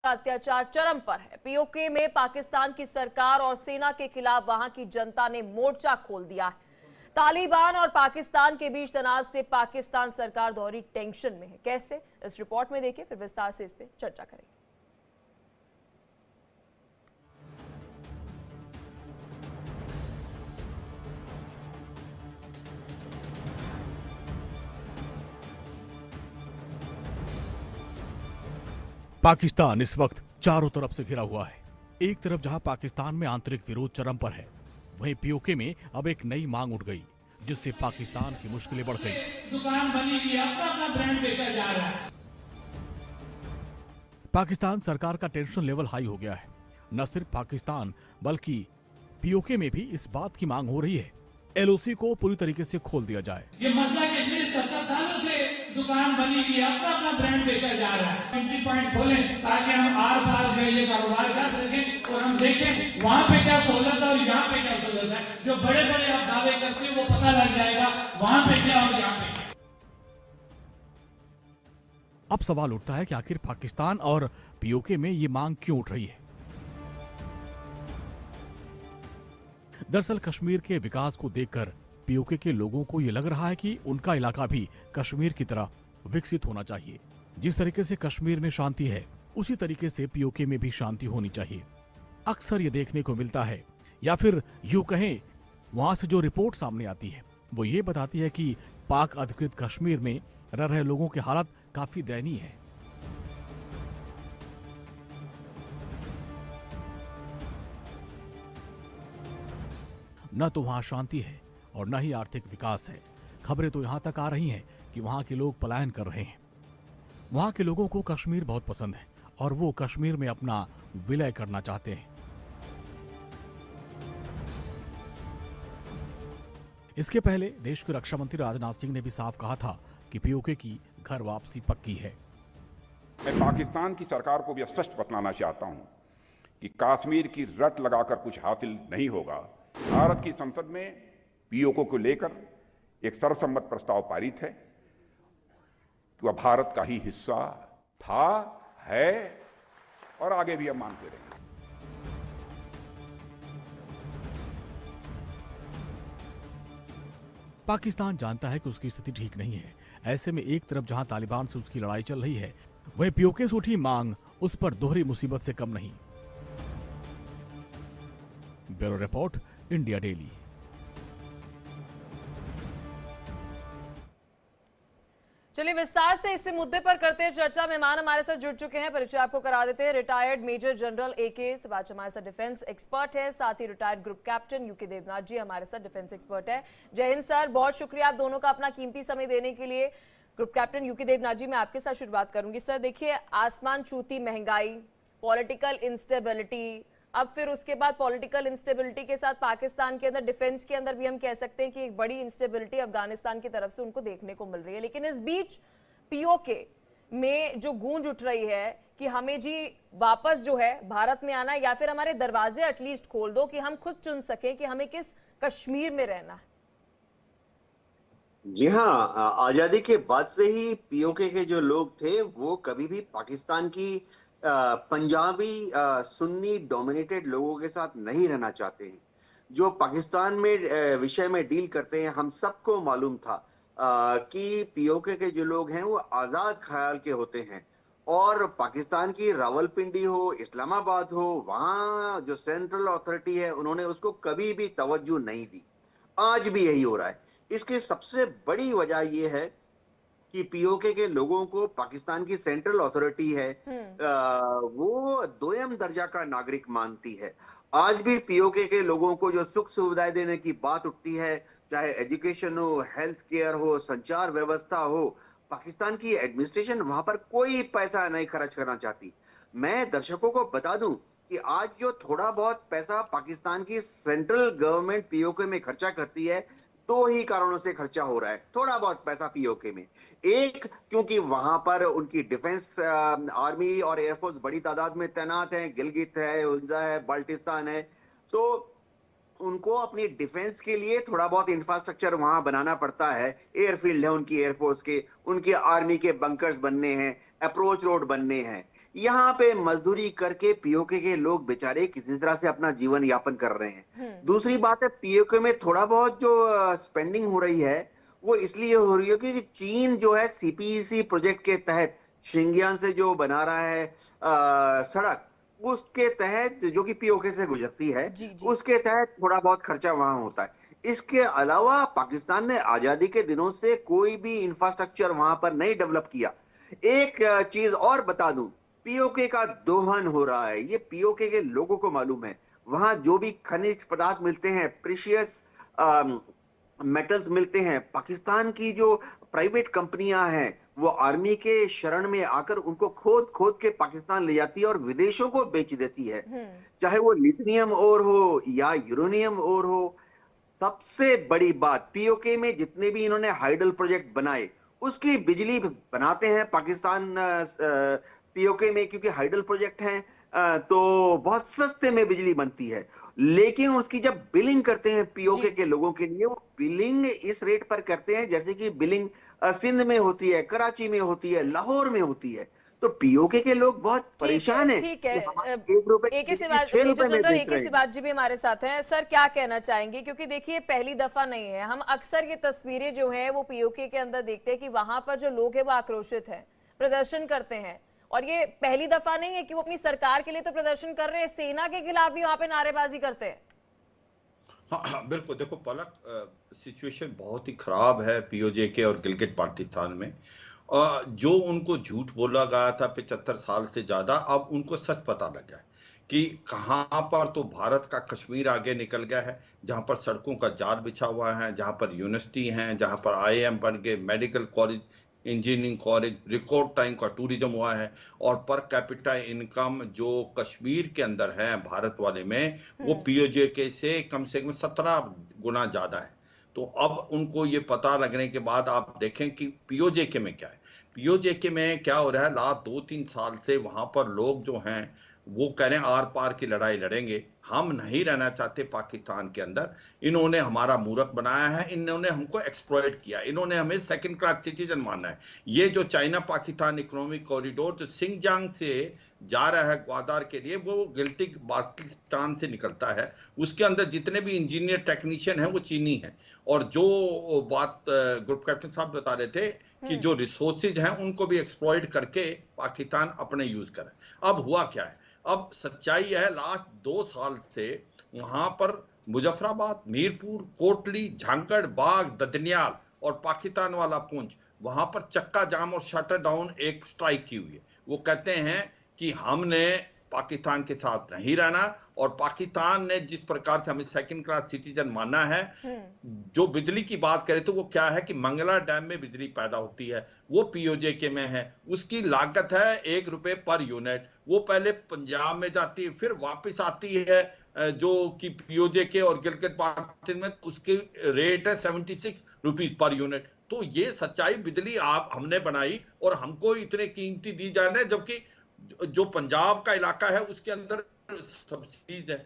अत्याचार चरम पर है। पीओके में पाकिस्तान की सरकार और सेना के खिलाफ वहां की जनता ने मोर्चा खोल दिया है। तालिबान और पाकिस्तान के बीच तनाव से पाकिस्तान सरकार दोहरी टेंशन में है। कैसे, इस रिपोर्ट में देखिए, फिर विस्तार से इस पर चर्चा करेंगे। पाकिस्तान इस वक्त चारों तरफ से घिरा हुआ है। एक तरफ जहां पाकिस्तान में आंतरिक विरोध चरम पर है, वहीं पीओके में अब एक नई मांग उठ गई, जिससे पाकिस्तान की मुश्किलें बढ़ गई। दुकान बनी हुई है, अपना ब्रांड बेचा जा रहा है। पाकिस्तान सरकार का टेंशन लेवल हाई हो गया है। न सिर्फ पाकिस्तान बल्कि पीओके में भी इस बात की मांग हो रही है, एलओसी को पूरी तरीके से खोल दिया जाए। ये मसला कि 70 सालों से दुकान बनी हुई है, अपना ब्रांड बेचा जा रहा है। एंट्री पॉइंट खोलें ताकि हम आर पार गए ये कारोबार कर सकें और हम देखें वहाँ पे क्या सहूलत है और यहाँ पे क्या सहूलत है। जो बड़े बड़े आप दावे करते हैं वो पता लग जाएगा वहाँ पे क्या और यहाँ पे। अब सवाल उठता है कि आखिर पाकिस्तान और पीओके में ये मांग क्यों उठ रही है। दरअसल कश्मीर के विकास को देखकर पीओके के लोगों को यह लग रहा है कि उनका इलाका भी कश्मीर की तरह विकसित होना चाहिए। जिस तरीके से कश्मीर में शांति है, उसी तरीके से पीओके में भी शांति होनी चाहिए। अक्सर ये देखने को मिलता है, या फिर यूं कहें, वहां से जो रिपोर्ट सामने आती है वो ये बताती है कि पाक अधिकृत कश्मीर में रह रहे लोगों की हालत काफी दयनीय है। न तो वहां शांति है और न ही आर्थिक विकास है। खबरें तो यहां तक आ रही हैं कि वहां के लोग पलायन कर रहे हैं। वहां के लोगों को कश्मीर बहुत पसंद है और वो कश्मीर में अपना विलय करना चाहते हैं। इसके पहले देश के रक्षा मंत्री राजनाथ सिंह ने भी साफ कहा था कि पीओके की घर वापसी पक्की है। मैं पाकिस्तान की सरकार को भी स्पष्ट बतलाना चाहता हूं कि कश्मीर की रट लगाकर कुछ हासिल नहीं होगा। भारत की संसद में पीओके को लेकर एक सर्वसम्मत प्रस्ताव पारित है कि वह भारत का ही हिस्सा था, है और आगे भी हम मानते रहेंगे। पाकिस्तान जानता है कि उसकी स्थिति ठीक नहीं है। ऐसे में एक तरफ जहां तालिबान से उसकी लड़ाई चल रही है, वहीं पीओके से उठी मांग उस पर दोहरी मुसीबत से कम नहीं। Bureau report, India daily. चलिए विस्तार से इस मुद्दे पर करते हैं चर्चा। मेहमान हमारे साथ जुड़ चुके हैं, परिचय आपको करा देते हैं। Retired major general AK Siwach हमारे साथ डिफेंस एक्सपर्ट है, साथ ही retired group captain UK Devnath ji हमारे साथ डिफेंस एक्सपर्ट है। जय हिंद सर, बहुत शुक्रिया आप दोनों का अपना कीमती समय देने के लिए। ग्रुप कैप्टन यूके देवनाथ जी, मैं आपके साथ शुरुआत करूंगी। सर देखिए, आसमान छूती महंगाई, पॉलिटिकल इंस्टेबिलिटी, अब फिर उसके बाद पॉलिटिकल इंस्टेबिलिटी के साथ पाकिस्तान के अंदर डिफेंस के अंदर भी हम कह सकते हैं कि एक बड़ी इंस्टेबिलिटी अफगानिस्तान की तरफ से उनको देखने को मिल रही है। लेकिन इस बीच पीओके में जो गूंज उठ रही है कि हमें जी वापस जो है भारत में आना है, या फिर हमारे दरवाजे एटलीस्ट खोल दो कि हम खुद चुन सकें कि हमें किस कश्मीर में रहना है। जी हाँ, आजादी के बाद से ही पीओके के जो लोग थे वो कभी भी पाकिस्तान की पंजाबी सुन्नी डोमिनेटेड लोगों के साथ नहीं रहना चाहते हैं। जो पाकिस्तान में विषय में डील करते हैं, हम सबको मालूम था कि पीओके के जो लोग हैं वो आजाद ख्याल के होते हैं और पाकिस्तान की रावलपिंडी हो, इस्लामाबाद हो, वहाँ जो सेंट्रल अथॉरिटी है उन्होंने उसको कभी भी तवज्जो नहीं दी। आज भी यही हो रहा है। इसकी सबसे बड़ी वजह यह है कि पीओके के लोगों को पाकिस्तान की सेंट्रल अथॉरिटी है वो दोयम दर्जा का नागरिक मानती है। आज भी पीओके के लोगों को जो सुख सुविधाएं देने की बात उठती है, चाहे एजुकेशन हो, हेल्थ केयर हो, संचार व्यवस्था हो, पाकिस्तान की एडमिनिस्ट्रेशन वहां पर कोई पैसा नहीं खर्च करना चाहती। मैं दर्शकों को बता दूं कि आज जो थोड़ा बहुत पैसा पाकिस्तान की सेंट्रल गवर्नमेंट पीओके में खर्चा करती है, दो ही कारणों से खर्चा हो रहा है थोड़ा बहुत पैसा पीओके में। एक, क्योंकि वहां पर उनकी डिफेंस आर्मी और एयरफोर्स बड़ी तादाद में तैनात है, गिलगित है, उल्जा है, बाल्टिस्तान है, तो उनको अपनी डिफेंस के लिए थोड़ा बहुत इंफ्रास्ट्रक्चर वहां बनाना पड़ता है। एयरफील्ड है उनकी एयरफोर्स के, उनकी आर्मी के बंकर्स बनने हैं, अप्रोच रोड बनने हैं। यहाँ पे मजदूरी करके पीओके के लोग बेचारे किसी तरह से अपना जीवन यापन कर रहे हैं। दूसरी बात है, पीओके में थोड़ा बहुत जो स्पेंडिंग हो रही है वो इसलिए हो रही है कि चीन जो है सीपीईसी प्रोजेक्ट के तहत शिंगियान से जो बना रहा है सड़क, उसके तहत जो कि पीओके से गुजरती है, जी जी। उसके तहत थोड़ा बहुत खर्चा वहां होता है। इसके अलावा पाकिस्तान ने आजादी के दिनों से कोई भी इंफ्रास्ट्रक्चर वहां पर नहीं डेवलप किया। एक चीज और बता दूं, पीओके का दोहन हो रहा है, ये पीओके के लोगों को मालूम है। वहां जो भी खनिज पदार्थ मिलते हैं, प्रीशियस मेटल्स मिलते हैं, पाकिस्तान की जो प्राइवेट कंपनियां हैं वो आर्मी के शरण में आकर उनको खोद खोद के पाकिस्तान ले जाती है और विदेशों को बेच देती है, चाहे वो लिथियम और हो या यूरेनियम और हो। सबसे बड़ी बात, पीओके में जितने भी इन्होंने हाइडल प्रोजेक्ट बनाए उसकी बिजली बनाते हैं पाकिस्तान पीओके में, क्योंकि हाइडल प्रोजेक्ट हैं तो बहुत सस्ते में बिजली बनती है। लेकिन उसकी जब बिलिंग करते हैं पीओके के लोगों के लिए, वो बिलिंग इस रेट पर करते हैं जैसे कि बिलिंग सिंध में होती है, कराची में होती है, लाहौर में होती है। तो पीओके के लोग बहुत परेशान हैं। ठीक है, कि हम 1 रुपए एक ही की बात, 6 रुपए मेजर में जनरल बेच एक रहे ही हैं। बात जी भी हमारे साथ हैं। सर क्या कहना चाहेंगे, क्योंकि देखिए पहली दफा नहीं है, हम अक्सर ये तस्वीरें जो है वो पीओके के अंदर देखते हैं कि वहां पर जो लोग हैं वो आक्रोशित हैं, प्रदर्शन करते हैं, और ये पहली दफा नहीं है कि वो अपनी सरकार के लिए तो प्रदर्शन कर रहे हैं, सेना के खिलाफ भी वहां पे नारेबाजी करते हैं। हाँ बिल्कुल, देखो पलक, सिचुएशन बहुत ही खराब है पीओजे के और गिलगित बाल्टिस्तान में। जो उनको झूठ बोला गया था 75 साल से ज्यादा, अब उनको सच पता लगा है कि कहां पर तो भारत का कश्मीर आगे निकल गया है, जहां पर सड़कों का जाल बिछा हुआ है, जहां पर यूनिवर्सिटी हैं, जहां पर आईआईएम बन गए, medical college, engineering college, record time का टूरिज्म हुआ है, और पर कैपिटा इनकम जो कश्मीर के अंदर है भारत वाले में, वो पीओजे के से कम 17 गुना ज्यादा है। तो अब उनको ये पता लगने के बाद आप देखें कि पीओजे के में क्या है, पीओजे के में क्या हो रहा है। लास्ट 2-3 साल से वहां पर लोग जो हैं वो कह रहे हैं आर पार की लड़ाई लड़ेंगे, हम नहीं रहना चाहते पाकिस्तान के अंदर। इन्होंने हमारा मूर्ख बनाया है, इन्होंने हमको एक्सप्लॉइट किया, इन्होंने हमें सेकंड क्लास सिटीजन माना है। ये जो चाइना पाकिस्तान इकोनॉमिक कॉरिडोर जो सिंगजांग से जा रहा है ग्वादार के लिए, वो गिलगित बाल्टिस्तान से निकलता है, उसके अंदर जितने भी इंजीनियर टेक्नीशियन हैं वो चीनी हैं। और जो बात ग्रुप कैप्टन साहब बता रहे थे कि जो रिसोर्सेज हैं उनको भी एक्सप्लॉइट करके पाकिस्तान अपने यूज करे। अब हुआ क्या है, अब सच्चाई है, लास्ट 2 साल से वहां पर मुजफ्फराबाद, मीरपुर, कोटली, झांकड़, बाग, ददनियाल और पाकिस्तान वाला पुंछ, वहां पर चक्का जाम और शटर डाउन एक स्ट्राइक की हुई है। वो कहते हैं कि हमने पाकिस्तान के साथ नहीं रहना, और पाकिस्तान ने जिस प्रकार से हमें सेकंड क्लास सिटीजन माना है। जो बिजली की बात करें तो वो क्या है कि मंगला डैम में बिजली पैदा होती है, वो पीओजे के में है, उसकी लागत है 1 रुपए पर यूनिट। वो पहले पंजाब में जाती है, फिर वापस आती है जो कि पीओजे के और गिलगित बाल्टिस्तान में, उसकी रेट है 76 रुपीज पर यूनिट। तो ये सच्चाई, बिजली आप हमने बनाई और हमको इतने कीमती दी जा रही है, जबकि जो पंजाब का इलाका है उसके अंदर सब्सिडीज है।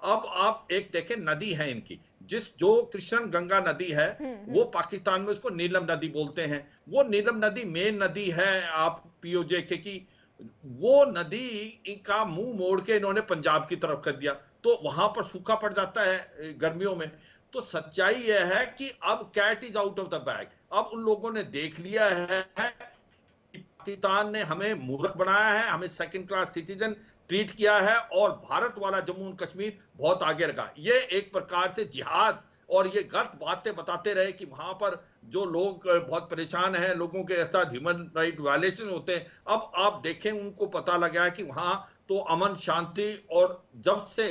अब आप एक देखें, नदी है इनकी, जो कृष्ण गंगा नदी है वो पाकिस्तान में उसको नीलम नदी बोलते हैं। वो नीलम नदी मेन नदी है आप पीओजे के की, वो नदी का मुंह मोड़ के इन्होंने पंजाब की तरफ कर दिया, तो वहां पर सूखा पड़ जाता है गर्मियों में। तो सच्चाई यह है कि अब cat is out of the bag. अब उन लोगों ने देख लिया है पाकिस्तान ने हमें मूर्ख बनाया है, हमें सेकंड क्लास सिटीजन ट्रीट किया है, और भारत वाला जम्मू और कश्मीर बहुत आगे रखा। ये एक प्रकार से जिहाद और ये गलत बातें बताते रहे कि वहां पर जो लोग बहुत परेशान हैं, लोगों के साथ ह्यूमन राइट वायलेशन होते हैं। अब आप देखें, उनको पता लगा है कि वहां तो अमन शांति, और जब से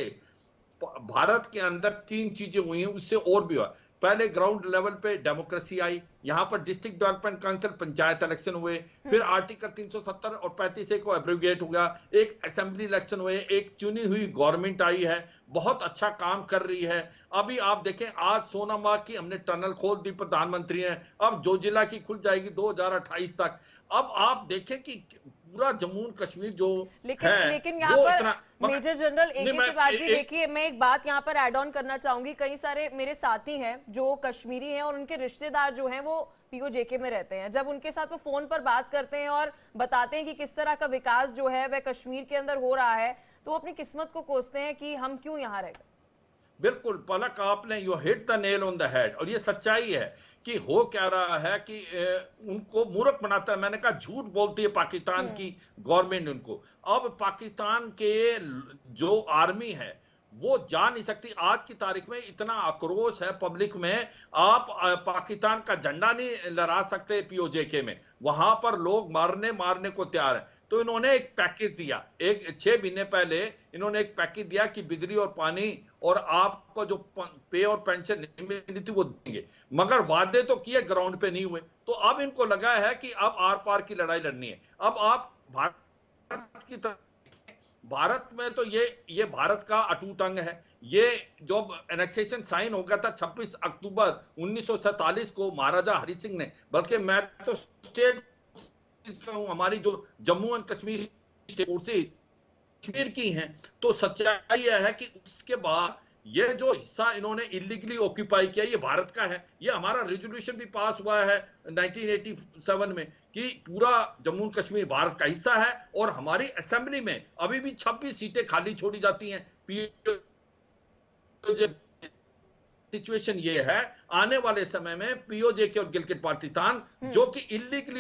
भारत के अंदर 3 चीजें हुई हैं, उससे और भी हुआ। पहले ग्राउंड लेवल पे डेमोक्रेसी आई, यहां पर district development council panchayat election हुए, फिर आर्टिकल 370 और 35A को एब्रोगेट हो गया, एक असेंबली इलेक्शन हुए, एक चुनी हुई गवर्नमेंट आई है, बहुत अच्छा काम कर रही है। अभी आप देखें, आज सोनामार्ग की हमने टनल खोल दी, प्रधानमंत्री हैं, अब जोजिला की खुल जाएगी 2028 तक। अब आप देखें कि पूरा जम्मू कश्मीर जो लेकिन यहाँ वो पर इतना मेजर जनरल नहीं, एके मैं शिवाजी, देखिए मैं एक बात यहाँ पर ऐड ऑन करना चाहूंगी। कई सारे मेरे साथी हैं जो कश्मीरी हैं और उनके रिश्तेदार जो हैं वो पीओजेके में रहते हैं। जब उनके साथ वो फोन पर बात करते हैं और बताते हैं कि किस तरह का विकास जो है वह कश्मीर के अंदर हो रहा है, तो वो अपनी किस्मत को कोसते हैं कि हम क्यों यहाँ रह गए। बिल्कुल पलक, आपने you hit the nail on the head, और ये सच्चाई है कि हो क्या रहा है कि उनको मूर्ख बनाता है। मैंने कहा झूठ बोलती है पाकिस्तान की गवर्नमेंट उनको। अब पाकिस्तान के जो आर्मी है वो जा नहीं सकती। आज की तारीख में इतना आक्रोश है पब्लिक में, आप पाकिस्तान का झंडा नहीं लहरा सकते पीओजेके में, वहां पर लोग मारने को तैयार है। तो इन्होंने एक पैकेज दिया, 6 महीने पहले इन्होंने एक पैकेज दिया कि बिजली और पानी और आपको जो पे और पेंशन नहीं मिली थी वो देंगे, मगर वादे तो किए, ग्राउंड पे नहीं हुए। तो अब इनको लगा है कि अब आर पार की लड़ाई लड़नी है। अब आप भारत की तरफ, भारत में तो ये भारत का अटूट अंग है। ये जो एनेक्सेशन साइन हो गया था 26 अक्टूबर 1947 को महाराजा हरि सिंह ने, बल्कि मैं तो स्टेट हमारी जो जम्मू एंड कश्मीर कश्मीर की हैं, तो सच्चाई यह है कि उसके बाद ये जो हिस्सा इन्होंने इलीगली ऑक्यूपाई किया ये भारत का है। ये हमारा रेजोल्यूशन भी पास हुआ है 1987 में कि पूरा जम्मू कश्मीर भारत का हिस्सा है, और हमारी असेंबली में अभी भी 26 सीटें खाली छोड़ी जाती हैं। सिचुएशन ये है, आने वाले समय में पीओजेके और गिलगित बाल्टिस्तान जो कि इलीगली